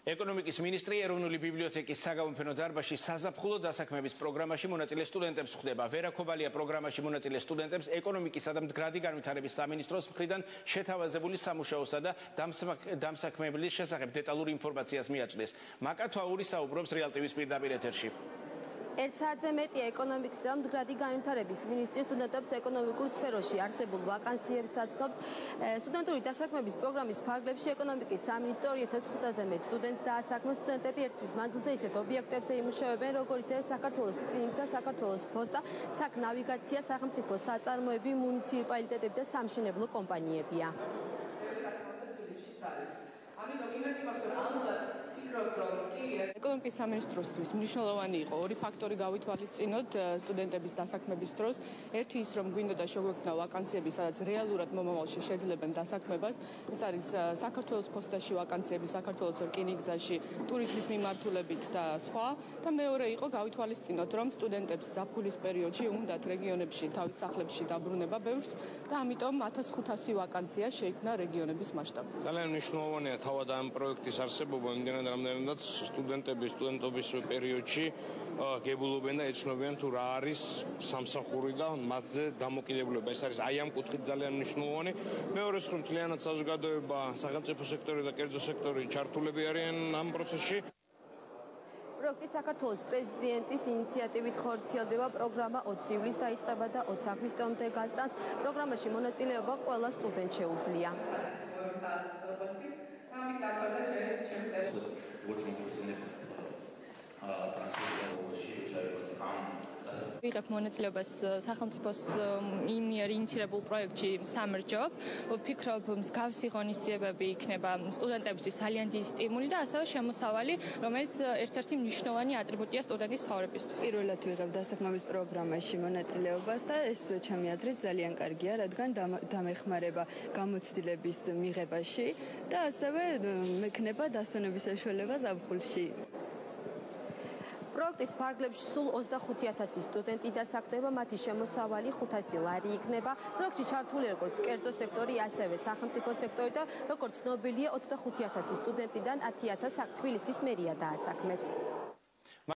ეკონომიკის მინისტრი ეროვნული ბიბლიოთეკის საგამოფენო დარბაზში საზაფხულო დასაქმების პროგრამაში მონაწილე სტუდენტებს ხვდება. ვერა ქობალია პროგრამაში მონაწილე სტუდენტებს ეკონომიკისა და მდგრადი განვითარების სამინისტროს მხრიდან შეთავაზებული სამუშაოსა და დამსაქმებლის შესახებ დეტალურ ინფორმაციას მიაწვდის. მაკა თვაური საუბრობს რეალ ტივის პირდაპირ ეთერში. ერთ საათზე მეტია ეკონომიკის და მდგრადი განვითარების მინისტრი სტუდენტებს ეკონომიკურ სფეროში არსებულ ვაკანსიებს აცნობს. სტუდენტური დასაქმების პროგრამის ფარგლებში ეკონომიკის სამინისტრო 1500-ზე მეტ სტუდენტს დაასაქმებს. სტუდენტები ერთვის მანძილზე ისეთ ობიექტებზე იმუშავებენ, როგორიც არის საქართველოს კლინიკა და საქართველოს პოსტა, საკნავიგაცია, სახელმწიფო საწარმოები, მუნიციპალიტეტები და სამშენებლო კომპანიებია. ეკონომიკის სამინისტროსთვის მნიშვნელოვანი იყო ორი ფაქტორი გავითვალისწინოთ სტუდენტების დასაქმების დროს. ერთი ის, რომ გვინდა და შეგვექმნა ვაკანსიები, სადაც რეალურად მომავალში შეძლებენ დასაქმებას. ეს არის საქართველოს პოსტაში ვაკანსიები, საქართველოს რკინიგზაში, ტურიზმის მიმართულებით და სხვა. და მეორე იყო გავითვალისწინოთ, რომ სტუდენტებს ზაფხულის პერიოდში უნდათ რეგიონებში თავის სახლებში დაბრუნება ბევრს და ამიტომ 1500 ვაკანსია შეიქმნა რეგიონების მასშტაბით. ძალიან მნიშვნელოვანია თავად ამ პროექტის არსებობა, იმდენად რამდენადაც სტუდენტები სტუდენტობის პერიოდში გებულობენ და ეცნობიან თუ რა არის სამსახური და მასზე დამოკიდებულება. ეს არის აი ამ კუთხით ძალიან მნიშვნელოვანი. მეორე მხრივ მთლიანად საზოგადოება, სახელმწიფო სექტორი და კერძო სექტორი ჩართულები არიან ამ პროცესში. პროექტი საქართველოს პრეზიდენტის ინიციატივით ხორციელდება. პროგრამა 20 ივლისს დაიწყება და 20 აგვისტომდე გასტანს. პროგრამაში მონაწილეობა ყველა სტუდენტს შეუძლია. ვიღებ მონაწილეობას სახელმწიფოს მიერ ინიციირებულ პროექტში Summer Job. ვფიქრობ, მსგავსი ღონისძიებები იქნება სტუდენტებისთვის ძალიან დიდი სტიმული და ასევე შემოსავალი, რომელიც ერთ-ერთი მნიშვნელოვანი ატრიბუტია სტუდენტის ცხოვრებისთვის. პირველად ვიღებ დასაქმების პროგრამაში მონაწილეობას და ეს ჩემი აზრით ძალიან კარგია, რადგან დამეხმარება გამოცდილების მიღებაში და ასევე მექნება დასვენების საშუალება ზაფხულში. პროექტის ფარგლებში სულ 25000 სტუდენტი დასაქმდება, მათი შემოსავალი 500 ლარი იქნება. პროექტში ჩართული როგორც კერძო სექტორი, ასევე სახელმწიფო სექტორი და როგორც ცნობილია 25000 სტუდენტიდან 10000 თბილისის მერია დაასაქმებს.